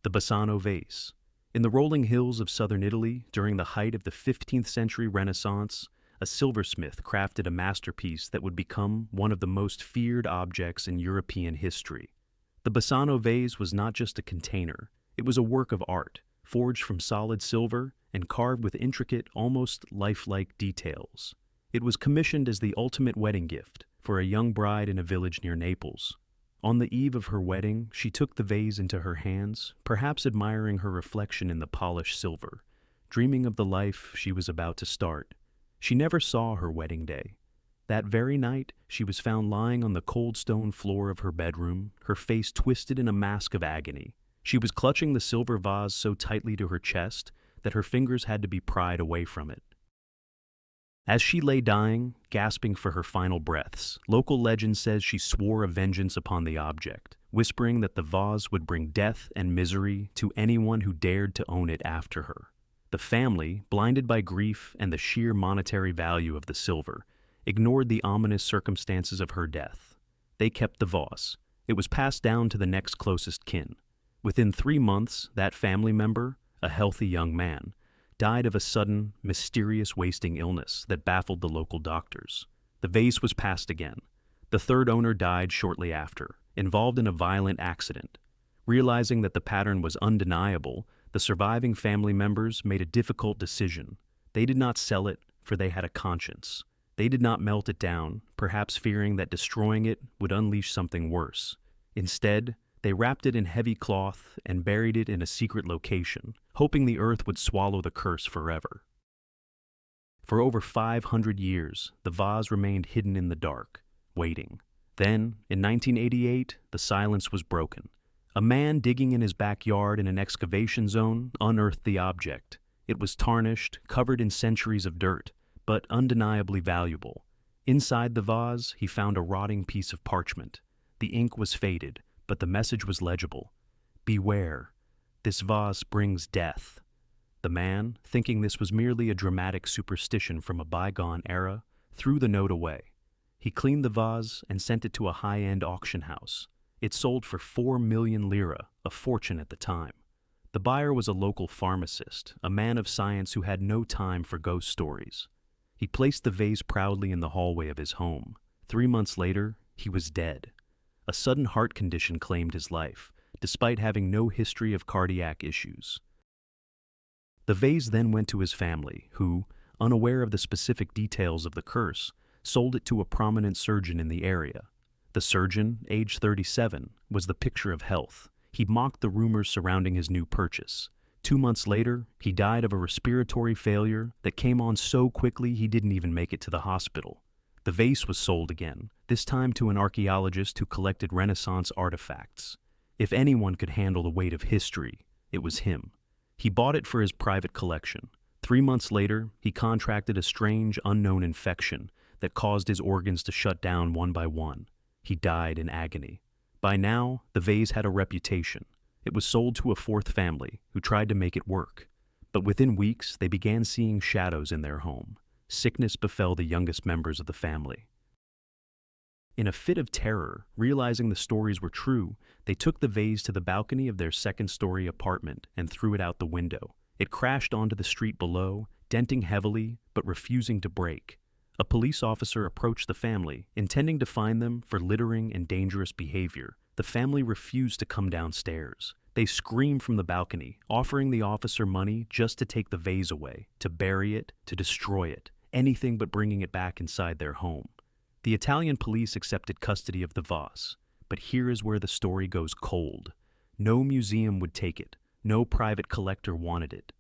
The Bassano vase. In the rolling hills of southern Italy, during the height of the 15th century Renaissance, a silversmith crafted a masterpiece that would become one of the most feared objects in European history. The Bassano vase was not just a container, it was a work of art, forged from solid silver and carved with intricate, almost lifelike details. It was commissioned as the ultimate wedding gift for a young bride in a village near Naples. On the eve of her wedding, she took the vase into her hands, perhaps admiring her reflection in the polished silver, dreaming of the life she was about to start. She never saw her wedding day. That very night, she was found lying on the cold stone floor of her bedroom, her face twisted in a mask of agony. She was clutching the silver vase so tightly to her chest that her fingers had to be pried away from it. As she lay dying, gasping for her final breaths, local legend says she swore a vengeance upon the object, whispering that the vase would bring death and misery to anyone who dared to own it after her. The family, blinded by grief and the sheer monetary value of the silver, ignored the ominous circumstances of her death. They kept the vase. It was passed down to the next closest kin. Within 3 months, that family member, a healthy young man, died of a sudden, mysterious wasting illness that baffled the local doctors. The vase was passed again. The third owner died shortly after, involved in a violent accident. Realizing that the pattern was undeniable, the surviving family members made a difficult decision. They did not sell it, for they had a conscience. They did not melt it down, perhaps fearing that destroying it would unleash something worse. Instead, they wrapped it in heavy cloth and buried it in a secret location, hoping the earth would swallow the curse forever. For over 500 years, the vase remained hidden in the dark, waiting. Then, in 1988, the silence was broken. A man digging in his backyard in an excavation zone unearthed the object. It was tarnished, covered in centuries of dirt, but undeniably valuable. Inside the vase, he found a rotting piece of parchment. The ink was faded, but the message was legible. Beware, this vase brings death. The man, thinking this was merely a dramatic superstition from a bygone era, threw the note away. He cleaned the vase and sent it to a high-end auction house. It sold for 4 million lira, a fortune at the time. The buyer was a local pharmacist, a man of science who had no time for ghost stories. He placed the vase proudly in the hallway of his home. 3 months later, he was dead. A sudden heart condition claimed his life, despite having no history of cardiac issues. The vase then went to his family, who, unaware of the specific details of the curse, sold it to a prominent surgeon in the area. The surgeon, age 37, was the picture of health. He mocked the rumors surrounding his new purchase. 2 months later, he died of a respiratory failure that came on so quickly he didn't even make it to the hospital. The vase was sold again, this time to an archaeologist who collected Renaissance artifacts. If anyone could handle the weight of history, it was him. He bought it for his private collection. 3 months later, he contracted a strange, unknown infection that caused his organs to shut down one by one. He died in agony. By now, the vase had a reputation. It was sold to a fourth family who tried to make it work. But within weeks, they began seeing shadows in their home. Sickness befell the youngest members of the family. In a fit of terror, realizing the stories were true, they took the vase to the balcony of their second-story apartment and threw it out the window. It crashed onto the street below, denting heavily but refusing to break. A police officer approached the family, intending to fine them for littering and dangerous behavior. The family refused to come downstairs. They screamed from the balcony, offering the officer money just to take the vase away, to bury it, to destroy it, anything but bringing it back inside their home. The Italian police accepted custody of the vase, but here is where the story goes cold. No museum would take it. No private collector wanted it.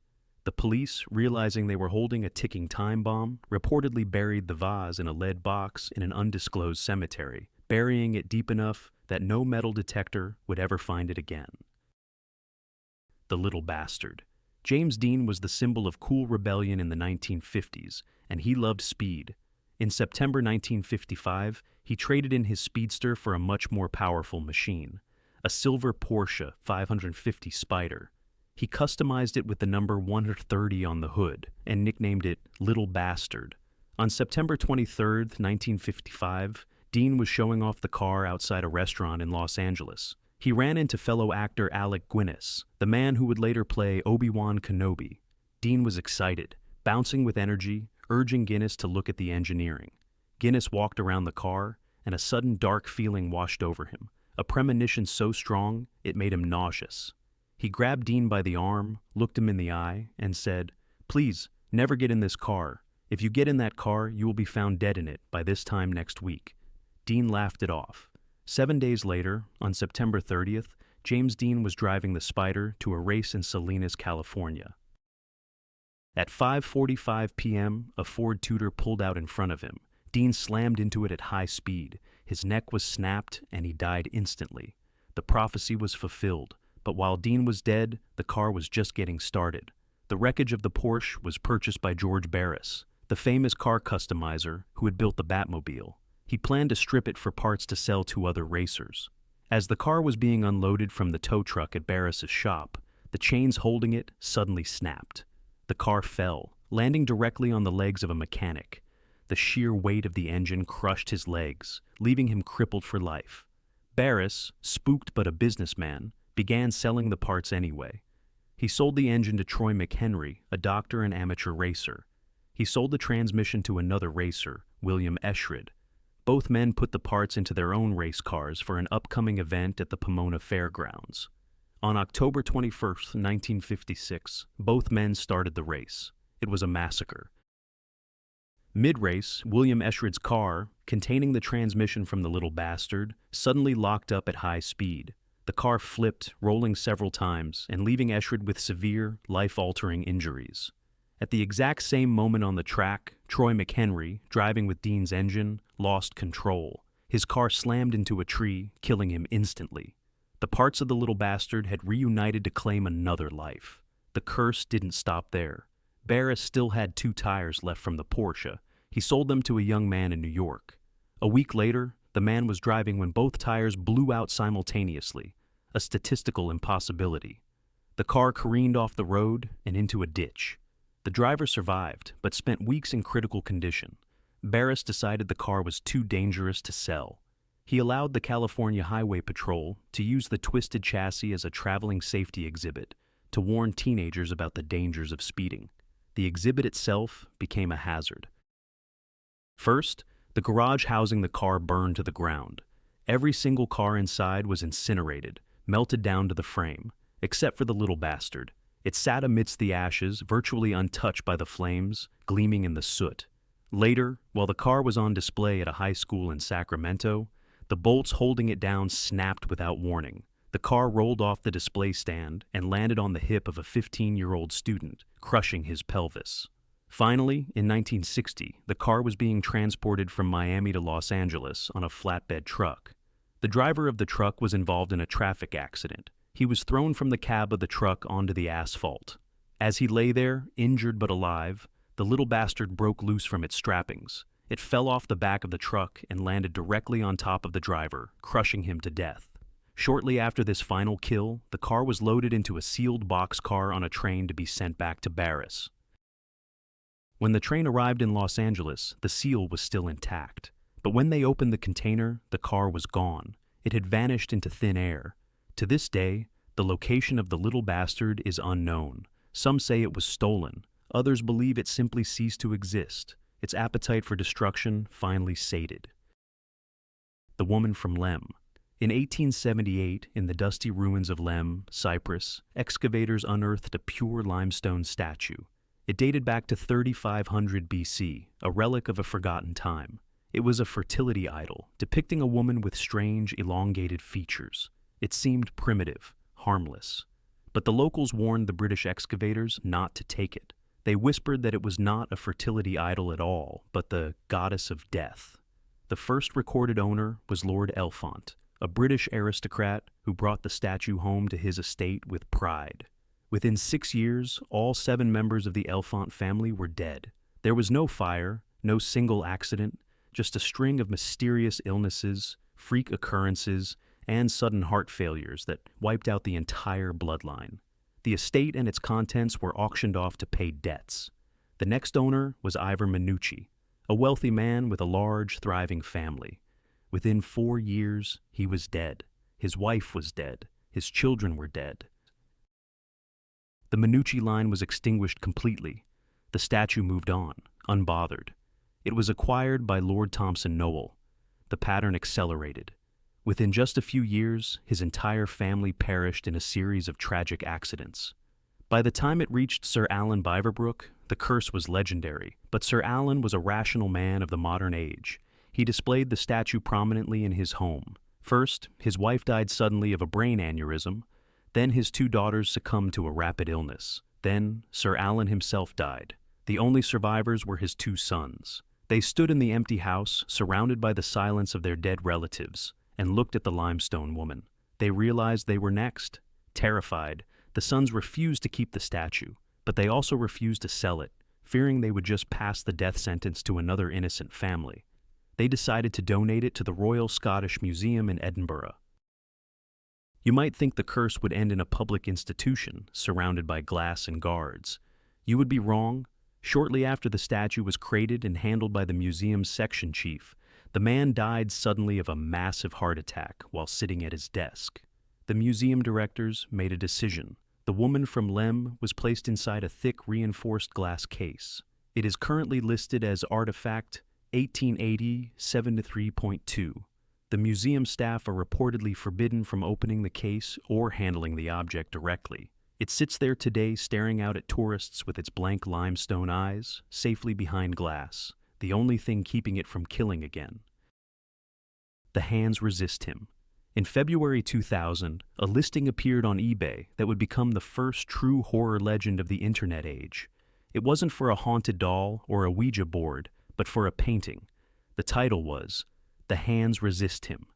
The police, realizing they were holding a ticking time bomb, reportedly buried the vase in a lead box in an undisclosed cemetery, burying it deep enough that no metal detector would ever find it again. The little bastard. James Dean was the symbol of cool rebellion in the 1950s, and he loved speed. In September 1955, he traded in his speedster for a much more powerful machine, a silver Porsche 550 Spider. He customized it with the number 130 on the hood and nicknamed it Little Bastard. On September 23, 1955, Dean was showing off the car outside a restaurant in Los Angeles. He ran into fellow actor Alec Guinness, the man who would later play Obi-Wan Kenobi. Dean was excited, bouncing with energy, urging Guinness to look at the engineering. Guinness walked around the car, and a sudden dark feeling washed over him, a premonition so strong it made him nauseous. He grabbed Dean by the arm, looked him in the eye, and said, "Please, never get in this car. If you get in that car, you will be found dead in it by this time next week." Dean laughed it off. 7 days later, on September 30th, James Dean was driving the Spider to a race in Salinas, California. At 5:45 p.m., a Ford Tudor pulled out in front of him. Dean slammed into it at high speed. His neck was snapped, and he died instantly. The prophecy was fulfilled, but while Dean was dead, the car was just getting started. The wreckage of the Porsche was purchased by George Barris, the famous car customizer who had built the Batmobile. He planned to strip it for parts to sell to other racers. As the car was being unloaded from the tow truck at Barris's shop, the chains holding it suddenly snapped. The car fell, landing directly on the legs of a mechanic. The sheer weight of the engine crushed his legs, leaving him crippled for life. Barris, spooked but a businessman, began selling the parts anyway. He sold the engine to Troy McHenry, a doctor and amateur racer. He sold the transmission to another racer, William Eschrid. Both men put the parts into their own race cars for an upcoming event at the Pomona Fairgrounds. On October 21st, 1956, both men started the race. It was a massacre. Mid-race, William Eschrid's car, containing the transmission from the little bastard, suddenly locked up at high speed. The car flipped, rolling several times, and leaving Eschrid with severe, life-altering injuries. At the exact same moment on the track, Troy McHenry, driving with Dean's engine, lost control. His car slammed into a tree, killing him instantly. The parts of the little bastard had reunited to claim another life. The curse didn't stop there. Barris still had 2 tires left from the Porsche. He sold them to a young man in New York. A week later, the man was driving when both tires blew out simultaneously, a statistical impossibility. The car careened off the road and into a ditch. The driver survived, but spent weeks in critical condition. Barris decided the car was too dangerous to sell. He allowed the California Highway Patrol to use the twisted chassis as a traveling safety exhibit to warn teenagers about the dangers of speeding. The exhibit itself became a hazard. First, the garage housing the car burned to the ground. Every single car inside was incinerated, melted down to the frame, except for the little bastard. It sat amidst the ashes, virtually untouched by the flames, gleaming in the soot. Later, while the car was on display at a high school in Sacramento, the bolts holding it down snapped without warning. The car rolled off the display stand and landed on the hip of a 15-year-old student, crushing his pelvis. Finally, in 1960, the car was being transported from Miami to Los Angeles on a flatbed truck. The driver of the truck was involved in a traffic accident. He was thrown from the cab of the truck onto the asphalt. As he lay there, injured but alive, the little bastard broke loose from its strappings. It fell off the back of the truck and landed directly on top of the driver, crushing him to death. Shortly after this final kill, the car was loaded into a sealed boxcar on a train to be sent back to Barris. When the train arrived in Los Angeles, the seal was still intact. But when they opened the container, the car was gone. It had vanished into thin air. To this day, the location of the little bastard is unknown. Some say it was stolen. Others believe it simply ceased to exist. Its appetite for destruction finally sated. The woman from Lem. In 1878, in the dusty ruins of Lem, Cyprus, excavators unearthed a pure limestone statue. It dated back to 3500 BC, a relic of a forgotten time. It was a fertility idol, depicting a woman with strange, elongated features. It seemed primitive, harmless. But the locals warned the British excavators not to take it. They whispered that it was not a fertility idol at all, but the goddess of death. The first recorded owner was Lord Elfont, a British aristocrat who brought the statue home to his estate with pride. Within 6 years, all 7 members of the Elfont family were dead. There was no fire, no single accident, just a string of mysterious illnesses, freak occurrences, and sudden heart failures that wiped out the entire bloodline. The estate and its contents were auctioned off to pay debts. The next owner was Ivor Minucci, a wealthy man with a large, thriving family. Within 4 years, he was dead. His His wife was dead. His children were dead. The Minucci line was extinguished completely. The statue moved on, unbothered. It was acquired by Lord Thompson Noel. The pattern accelerated. Within just a few years, his entire family perished in a series of tragic accidents. By the time it reached Sir Alan Beaverbrook, the curse was legendary, but Sir Alan was a rational man of the modern age. He displayed the statue prominently in his home. First, his wife died suddenly of a brain aneurysm. Then his two daughters succumbed to a rapid illness. Then Sir Alan himself died. The only survivors were his two sons. They stood in the empty house, surrounded by the silence of their dead relatives, and looked at the limestone woman. They realized they were next. Terrified, the sons refused to keep the statue, but they also refused to sell it, fearing they would just pass the death sentence to another innocent family. They decided to donate it to the Royal Scottish Museum in Edinburgh. You might think the curse would end in a public institution, surrounded by glass and guards. You would be wrong. Shortly after the statue was crated and handled by the museum's section chief, the man died suddenly of a massive heart attack while sitting at his desk. The museum directors made a decision. The woman from Lem was placed inside a thick reinforced glass case. It is currently listed as Artifact 1880 73.2. The museum staff are reportedly forbidden from opening the case or handling the object directly. It sits there today staring out at tourists with its blank limestone eyes, safely behind glass, the only thing keeping it from killing again. The hands resist him. In February 2000, a listing appeared on eBay that would become the first true horror legend of the internet age. It wasn't for a haunted doll or a Ouija board, but for a painting. The title was, "The Hands Resist Him."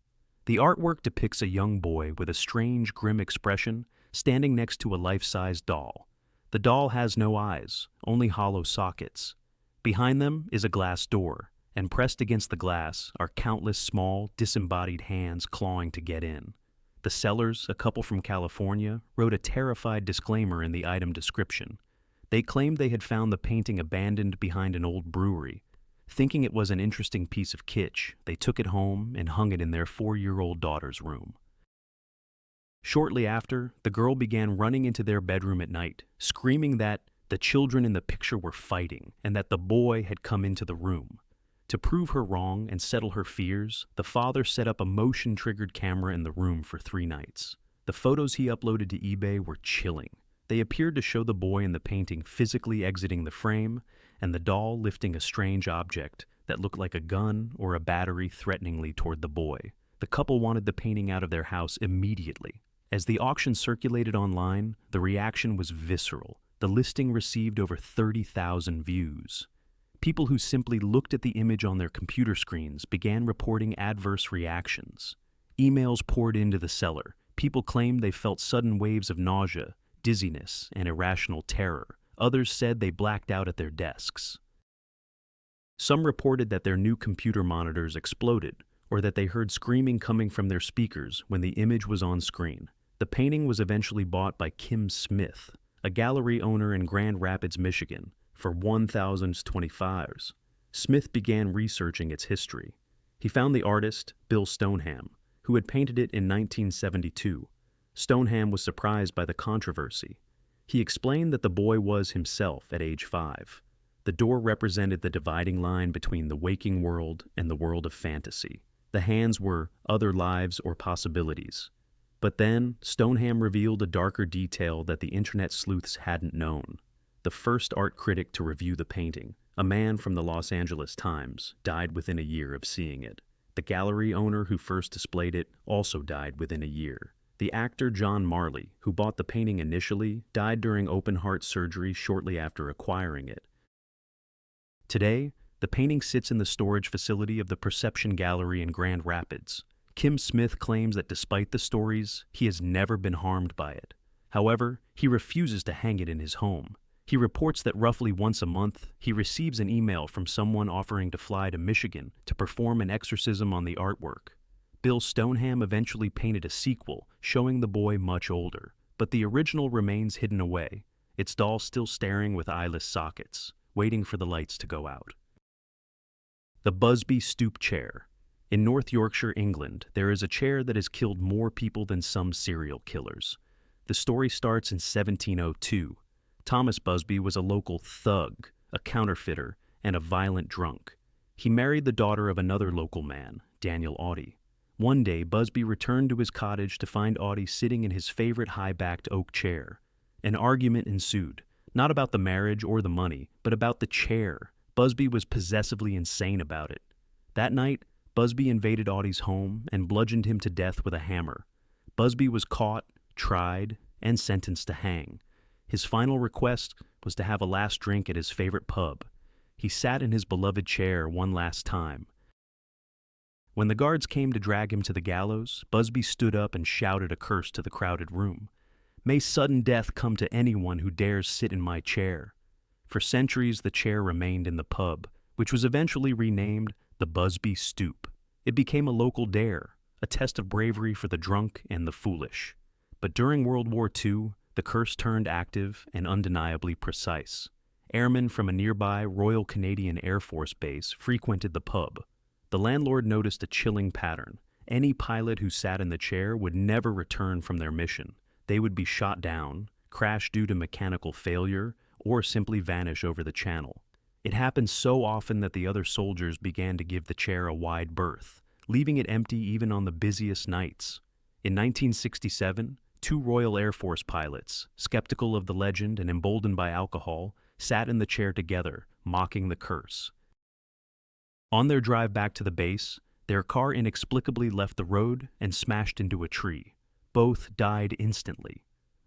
The artwork depicts a young boy with a strange, grim expression standing next to a life-size doll. The doll has no eyes, only hollow sockets. Behind them is a glass door, and pressed against the glass are countless small, disembodied hands clawing to get in. The sellers, a couple from California, wrote a terrified disclaimer in the item description. They claimed they had found the painting abandoned behind an old brewery. Thinking it was an interesting piece of kitsch, they took it home and hung it in their 4-year-old daughter's room. Shortly after, the girl began running into their bedroom at night, screaming that the children in the picture were fighting and that the boy had come into the room. To prove her wrong and settle her fears, the father set up a motion-triggered camera in the room for 3 nights. The photos he uploaded to eBay were chilling. They appeared to show the boy in the painting physically exiting the frame and the doll lifting a strange object that looked like a gun or a battery threateningly toward the boy. The couple wanted the painting out of their house immediately. As the auction circulated online, the reaction was visceral. The listing received over 30,000 views. People who simply looked at the image on their computer screens began reporting adverse reactions. Emails poured into the seller. People claimed they felt sudden waves of nausea, dizziness, and irrational terror. Others said they blacked out at their desks. Some reported that their new computer monitors exploded, or that they heard screaming coming from their speakers when the image was on screen. The painting was eventually bought by Kim Smith, a gallery owner in Grand Rapids, Michigan, for $1,025. Smith began researching its history. He found the artist, Bill Stoneham, who had painted it in 1972. Stoneham was surprised by the controversy. He explained that the boy was himself at age 5. The door represented the dividing line between the waking world and the world of fantasy. The hands were other lives or possibilities. But then, Stoneham revealed a darker detail that the internet sleuths hadn't known. The first art critic to review the painting, a man from the Los Angeles Times, died within a year of seeing it. The gallery owner who first displayed it also died within a year. The actor John Marley, who bought the painting initially, died during open-heart surgery shortly after acquiring it. Today, the painting sits in the storage facility of the Perception Gallery in Grand Rapids. Kim Smith claims that despite the stories, he has never been harmed by it. However, he refuses to hang it in his home. He reports that roughly once a month, he receives an email from someone offering to fly to Michigan to perform an exorcism on the artwork. Bill Stoneham eventually painted a sequel, showing the boy much older, but the original remains hidden away, its doll still staring with eyeless sockets, waiting for the lights to go out. The Busby Stoop Chair. In North Yorkshire, England, there is a chair that has killed more people than some serial killers. The story starts in 1702. Thomas Busby was a local thug, a counterfeiter, and a violent drunk. He married the daughter of another local man, Daniel Audie. One day, Busby returned to his cottage to find Audie sitting in his favorite high-backed oak chair. An argument ensued, not about the marriage or the money, but about the chair. Busby was possessively insane about it. That night, Busby invaded Audie's home and bludgeoned him to death with a hammer. Busby was caught, tried, and sentenced to hang. His final request was to have a last drink at his favorite pub. He sat in his beloved chair one last time. When the guards came to drag him to the gallows, Busby stood up and shouted a curse to the crowded room. "May sudden death come to anyone who dares sit in my chair." For centuries, the chair remained in the pub, which was eventually renamed the Busby Stoop. It became a local dare, a test of bravery for the drunk and the foolish. But during World War II, the curse turned active and undeniably precise. Airmen from a nearby Royal Canadian Air Force base frequented the pub. The landlord noticed a chilling pattern. Any pilot who sat in the chair would never return from their mission. They would be shot down, crash due to mechanical failure, or simply vanish over the channel. It happened so often that the other soldiers began to give the chair a wide berth, leaving it empty even on the busiest nights. In 1967, two Royal Air Force pilots, skeptical of the legend and emboldened by alcohol, sat in the chair together, mocking the curse. On their drive back to the base, their car inexplicably left the road and smashed into a tree. Both died instantly.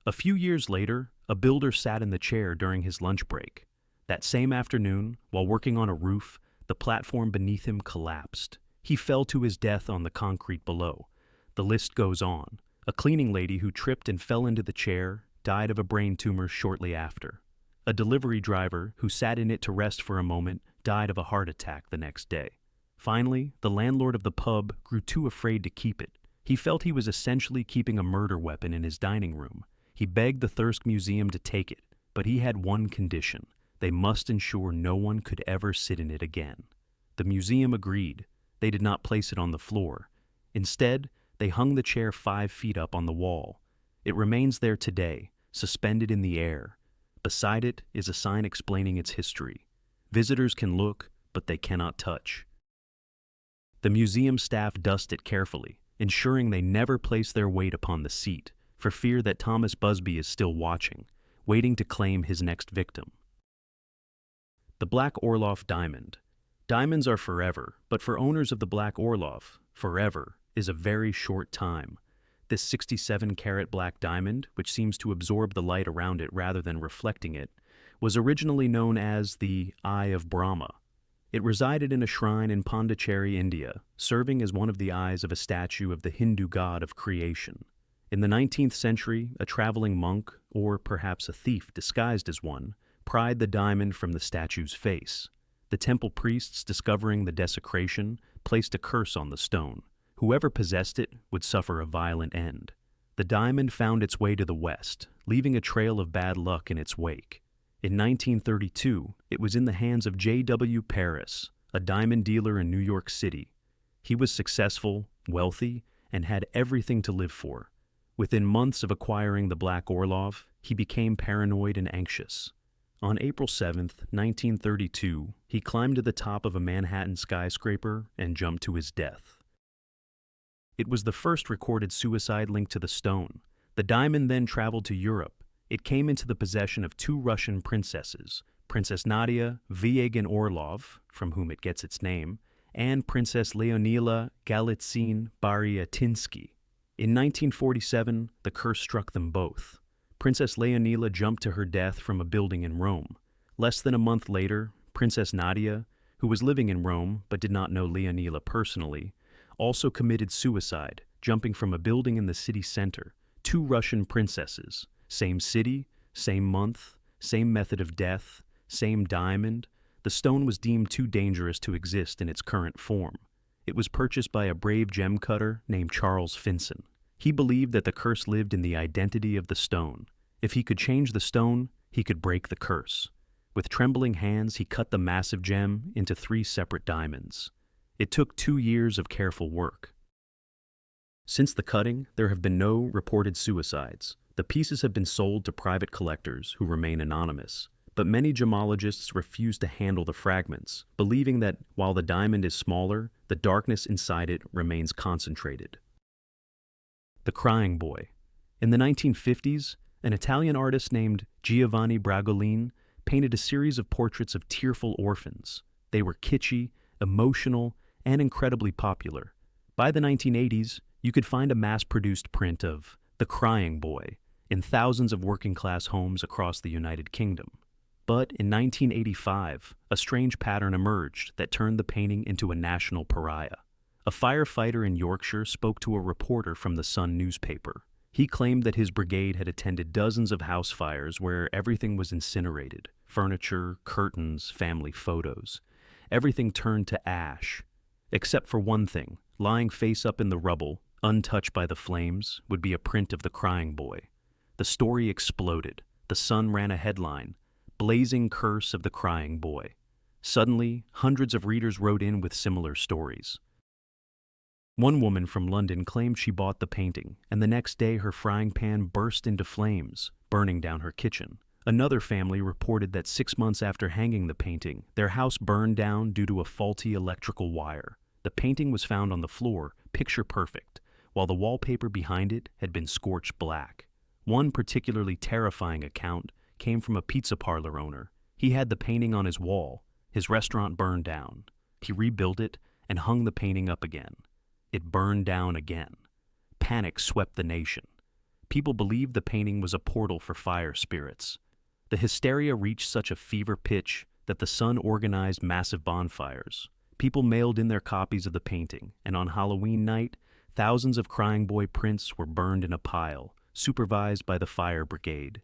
A few years later, a builder sat in the chair during his lunch break. That same afternoon, while working on a roof, the platform beneath him collapsed. He fell to his death on the concrete below. The list goes on. A cleaning lady who tripped and fell into the chair died of a brain tumor shortly after. A delivery driver who sat in it to rest for a moment died of a heart attack the next day. Finally, the landlord of the pub grew too afraid to keep it. He felt he was essentially keeping a murder weapon in his dining room. He begged the Thirsk Museum to take it, but he had one condition. They must ensure no one could ever sit in it again. The museum agreed. They did not place it on the floor. Instead, they hung the chair 5 feet up on the wall. It remains there today, suspended in the air. Beside it is a sign explaining its history. Visitors can look, but they cannot touch. The museum staff dust it carefully, ensuring they never place their weight upon the seat, for fear that Thomas Busby is still watching, waiting to claim his next victim. The Black Orloff Diamond. Diamonds are forever, but for owners of the Black Orloff, forever is a very short time. This 67-carat black diamond, which seems to absorb the light around it rather than reflecting it, was originally known as the Eye of Brahma. It resided in a shrine in Pondicherry, India, serving as one of the eyes of a statue of the Hindu god of creation. In the 19th century, a traveling monk, or perhaps a thief disguised as one, pried the diamond from the statue's face. The temple priests, discovering the desecration, placed a curse on the stone. Whoever possessed it would suffer a violent end. The diamond found its way to the west, leaving a trail of bad luck in its wake. In 1932, it was in the hands of J.W. Paris, a diamond dealer in New York City. He was successful, wealthy, and had everything to live for. Within months of acquiring the Black Orloff, he became paranoid and anxious. On April 7, 1932, he climbed to the top of a Manhattan skyscraper and jumped to his death. It was the first recorded suicide linked to the stone. The diamond then traveled to Europe. It came into the possession of 2 Russian princesses, Princess Nadia Vyagin-Orlov, from whom it gets its name, and Princess Leonila Galitzine-Baryatinsky. In 1947, the curse struck them both. Princess Leonila jumped to her death from a building in Rome. Less than a month later, Princess Nadia, who was living in Rome but did not know Leonila personally, also committed suicide, jumping from a building in the city center. 2 Russian princesses, same city, same month, same method of death, same diamond. The stone was deemed too dangerous to exist in its current form. It was purchased by a brave gem cutter named Charles Finson. He believed that the curse lived in the identity of the stone. If he could change the stone, he could break the curse. With trembling hands, he cut the massive gem into 3 separate diamonds. It took 2 years of careful work. Since the cutting, there have been no reported suicides. The pieces have been sold to private collectors who remain anonymous. But many gemologists refuse to handle the fragments, believing that while the diamond is smaller, the darkness inside it remains concentrated. The Crying Boy. In the 1950s, an Italian artist named Giovanni Bragolin painted a series of portraits of tearful orphans. They were kitschy, emotional, and incredibly popular. By the 1980s, you could find a mass-produced print of The Crying Boy in thousands of working-class homes across the United Kingdom. But in 1985, a strange pattern emerged that turned the painting into a national pariah. A firefighter in Yorkshire spoke to a reporter from the Sun newspaper. He claimed that his brigade had attended dozens of house fires where everything was incinerated: furniture, curtains, family photos. Everything turned to ash. Except for one thing: lying face up in the rubble, untouched by the flames, would be a print of the Crying Boy. The story exploded. The Sun ran a headline: "Blazing Curse of the Crying Boy." Suddenly, hundreds of readers wrote in with similar stories. One woman from London claimed she bought the painting, and the next day her frying pan burst into flames, burning down her kitchen. Another family reported that 6 months after hanging the painting, their house burned down due to a faulty electrical wire. The painting was found on the floor, picture perfect, while the wallpaper behind it had been scorched black. One particularly terrifying account came from a pizza parlor owner. He had the painting on his wall. His restaurant burned down. He rebuilt it and hung the painting up again. It burned down again. Panic swept the nation. People believed the painting was a portal for fire spirits. The hysteria reached such a fever pitch that the Sun organized massive bonfires. People mailed in their copies of the painting, and on Halloween night, thousands of Crying Boy prints were burned in a pile, supervised by the fire brigade.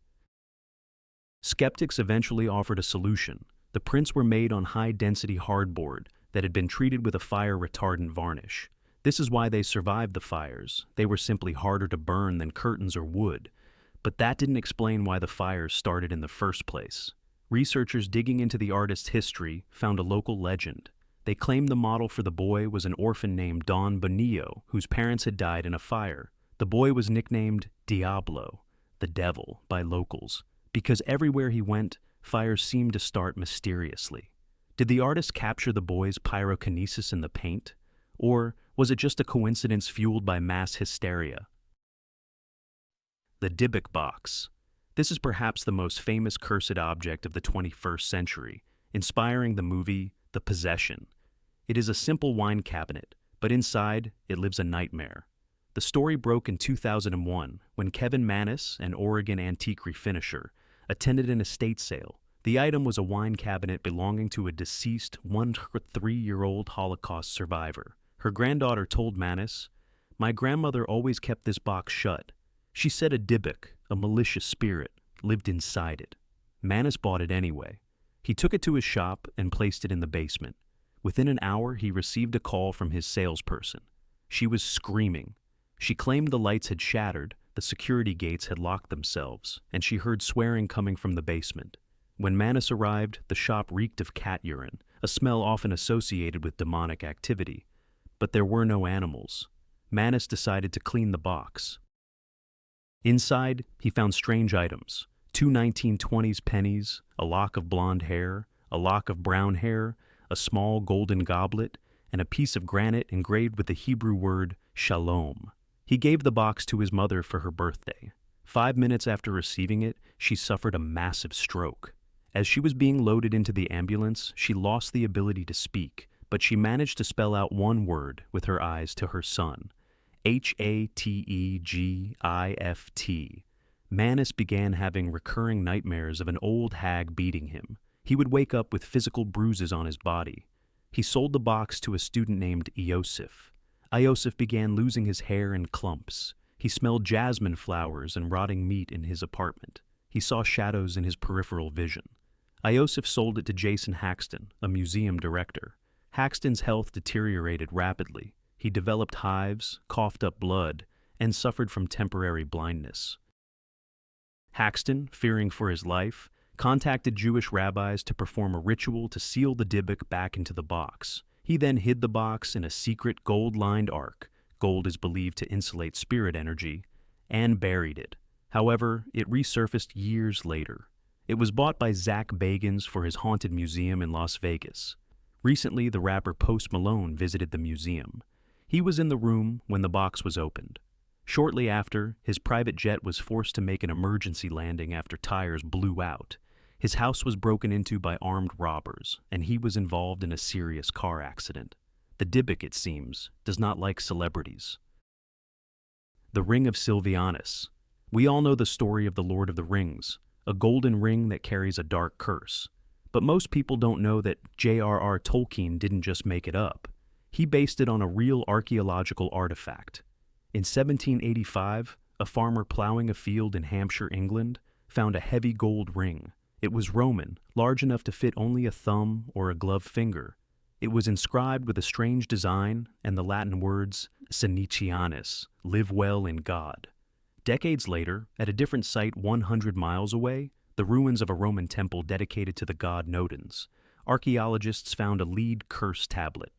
Skeptics eventually offered a solution. The prints were made on high-density hardboard that had been treated with a fire-retardant varnish. This is why they survived the fires. They were simply harder to burn than curtains or wood. But that didn't explain why the fires started in the first place. Researchers digging into the artist's history found a local legend. They claimed the model for the boy was an orphan named Don Bonillo, whose parents had died in a fire. The boy was nicknamed Diablo, the devil, by locals, because everywhere he went, fires seemed to start mysteriously. Did the artist capture the boy's pyrokinesis in the paint? Or was it just a coincidence fueled by mass hysteria? The Dybbuk box. This is perhaps the most famous cursed object of the 21st century, inspiring the movie The Possession. It is a simple wine cabinet, but inside it lives a nightmare. The story broke in 2001 when Kevin Mannis, an Oregon antique refinisher, attended an estate sale. The item was a wine cabinet belonging to a deceased 103-year-old Holocaust survivor. Her granddaughter told Mannis, "My grandmother always kept this box shut. She said a Dybbuk, a malicious spirit, lived inside it." Mannis bought it anyway. He took it to his shop and placed it in the basement. Within an hour, he received a call from his salesperson. She was screaming. She claimed the lights had shattered, the security gates had locked themselves, and she heard swearing coming from the basement. When Mannis arrived, the shop reeked of cat urine, a smell often associated with demonic activity. But there were no animals. Mannis decided to clean the box. Inside, he found strange items: 2 1920s pennies, a lock of blonde hair, a lock of brown hair, a small golden goblet, and a piece of granite engraved with the Hebrew word shalom. He gave the box to his mother for her birthday. 5 minutes after receiving it, she suffered a massive stroke. As she was being loaded into the ambulance, she lost the ability to speak, but she managed to spell out one word with her eyes to her son: Hategift. Mannis began having recurring nightmares of an old hag beating him. He would wake up with physical bruises on his body. He sold the box to a student named Iosif. Iosif began losing his hair in clumps. He smelled jasmine flowers and rotting meat in his apartment. He saw shadows in his peripheral vision. Iosif sold it to Jason Haxton, a museum director. Haxton's health deteriorated rapidly. He developed hives, coughed up blood, and suffered from temporary blindness. Haxton, fearing for his life, contacted Jewish rabbis to perform a ritual to seal the Dybbuk back into the box. He then hid the box in a secret gold-lined ark, gold is believed to insulate spirit energy, and buried it. However, it resurfaced years later. It was bought by Zach Bagans for his haunted museum in Las Vegas. Recently, the rapper Post Malone visited the museum. He was in the room when the box was opened. Shortly after, his private jet was forced to make an emergency landing after tires blew out. His house was broken into by armed robbers, and he was involved in a serious car accident. The Dybbuk, it seems, does not like celebrities. The Ring of Silvianus. We all know the story of the Lord of the Rings, a golden ring that carries a dark curse. But most people don't know that J.R.R. Tolkien didn't just make it up. He based it on a real archaeological artifact. In 1785, a farmer plowing a field in Hampshire, England, found a heavy gold ring. It was Roman, large enough to fit only a thumb or a gloved finger. It was inscribed with a strange design and the Latin words Senicianus, live well in God. Decades later, at a different site 100 miles away, the ruins of a Roman temple dedicated to the god Nodens, archaeologists found a lead curse tablet.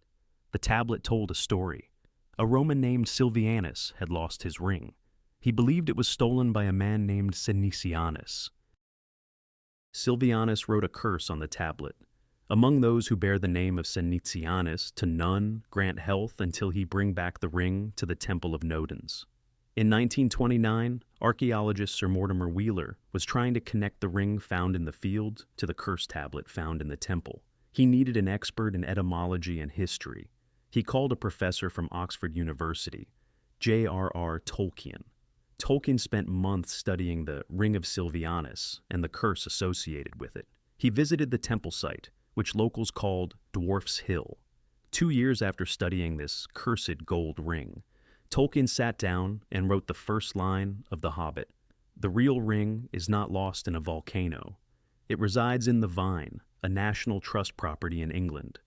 The tablet told a story. A Roman named Silvianus had lost his ring. He believed it was stolen by a man named Senicianus. Silvianus wrote a curse on the tablet. Among those who bear the name of Senicianus, to none grant health until he bring back the ring to the temple of Nodens. In 1929, archaeologist Sir Mortimer Wheeler was trying to connect the ring found in the field to the curse tablet found in the temple. He needed an expert in etymology and history. He called a professor from Oxford University, J.R.R. Tolkien. Tolkien spent months studying the Ring of Silvianus and the curse associated with it. He visited the temple site, which locals called Dwarf's Hill. 2 years after studying this cursed gold ring, Tolkien sat down and wrote the first line of The Hobbit. The real ring is not lost in a volcano. It resides in the Vine, a National Trust property in England.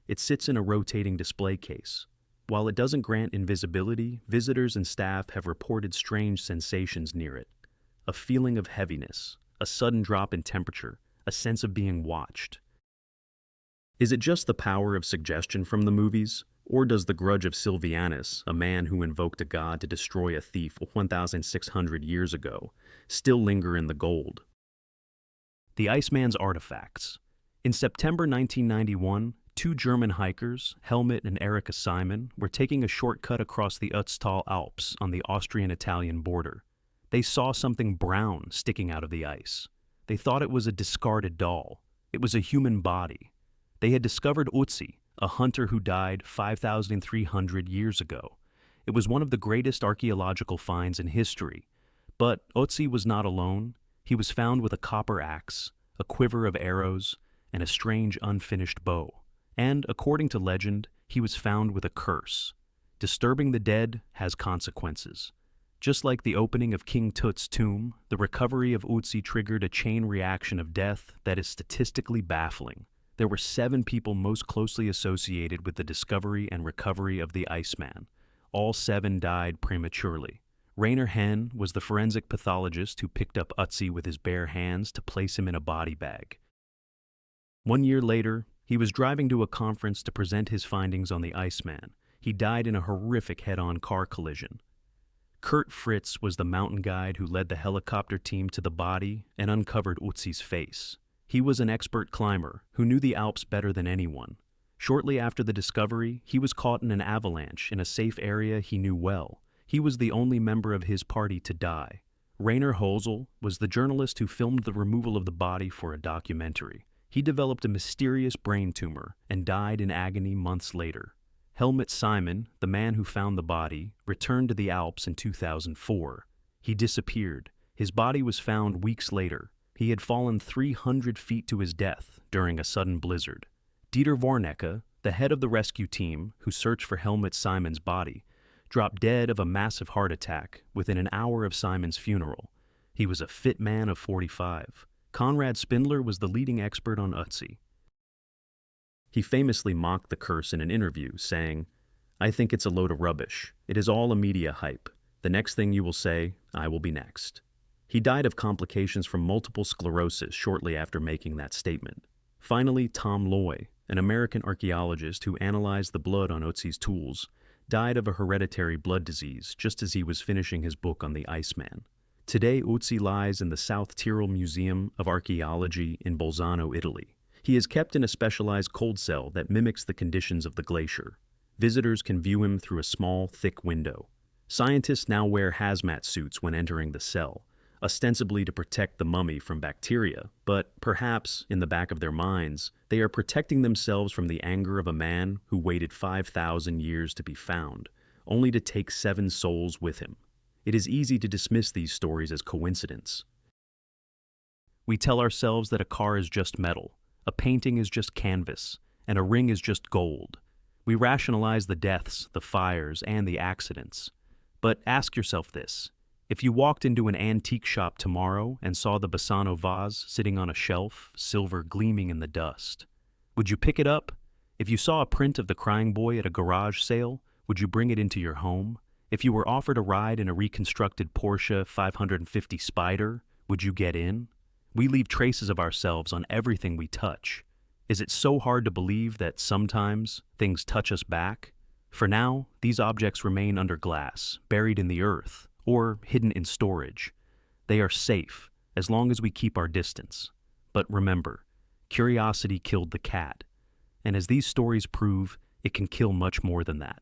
It sits in a rotating display case. While it doesn't grant invisibility, visitors and staff have reported strange sensations near it. A feeling of heaviness, a sudden drop in temperature, a sense of being watched. Is it just the power of suggestion from the movies? Or does the grudge of Silvianus, a man who invoked a god to destroy a thief 1,600 years ago, still linger in the gold? The Iceman's artifacts. In September 1991, 2 German hikers, Helmut and Erika Simon, were taking a shortcut across the Ötztal Alps on the Austrian-Italian border. They saw something brown sticking out of the ice. They thought it was a discarded doll. It was a human body. They had discovered Ötzi, a hunter who died 5,300 years ago. It was one of the greatest archaeological finds in history. But Ötzi was not alone. He was found with a copper axe, a quiver of arrows, and a strange unfinished bow. And, according to legend, he was found with a curse. Disturbing the dead has consequences. Just like the opening of King Tut's tomb, the recovery of Ötzi triggered a chain reaction of death that is statistically baffling. There were 7 people most closely associated with the discovery and recovery of the Iceman. All 7 died prematurely. Rainer Henn was the forensic pathologist who picked up Ötzi with his bare hands to place him in a body bag. 1 year later, he was driving to a conference to present his findings on the Iceman. He died in a horrific head-on car collision. Kurt Fritz was the mountain guide who led the helicopter team to the body and uncovered Ötzi's face. He was an expert climber who knew the Alps better than anyone. Shortly after the discovery, he was caught in an avalanche in a safe area he knew well. He was the only member of his party to die. Rainer Holzel was the journalist who filmed the removal of the body for a documentary. He developed a mysterious brain tumor and died in agony months later. Helmut Simon, the man who found the body, returned to the Alps in 2004. He disappeared. His body was found weeks later. He had fallen 300 feet to his death during a sudden blizzard. Dieter Warnecke, the head of the rescue team who searched for Helmut Simon's body, dropped dead of a massive heart attack within an hour of Simon's funeral. He was a fit man of 45. Konrad Spindler was the leading expert on Ötzi. He famously mocked the curse in an interview, saying, "I think it's a load of rubbish. It is all a media hype. The next thing you will say, I will be next." He died of complications from multiple sclerosis shortly after making that statement. Finally, Tom Loy, an American archaeologist who analyzed the blood on Ötzi's tools, died of a hereditary blood disease just as he was finishing his book on the Iceman. Today, Ötzi lies in the South Tyrol Museum of Archaeology in Bolzano, Italy. He is kept in a specialized cold cell that mimics the conditions of the glacier. Visitors can view him through a small, thick window. Scientists now wear hazmat suits when entering the cell, ostensibly to protect the mummy from bacteria, but perhaps, in the back of their minds, they are protecting themselves from the anger of a man who waited 5,000 years to be found, only to take 7 souls with him. It is easy to dismiss these stories as coincidence. We tell ourselves that a car is just metal, a painting is just canvas, and a ring is just gold. We rationalize the deaths, the fires, and the accidents. But ask yourself this. If you walked into an antique shop tomorrow and saw the Bassano vase sitting on a shelf, silver gleaming in the dust, would you pick it up? If you saw a print of the crying boy at a garage sale, would you bring it into your home? If you were offered a ride in a reconstructed Porsche 550 Spider, would you get in? We leave traces of ourselves on everything we touch. Is it so hard to believe that sometimes things touch us back? For now, these objects remain under glass, buried in the earth, or hidden in storage. They are safe, as long as we keep our distance. But remember, curiosity killed the cat. And as these stories prove, it can kill much more than that.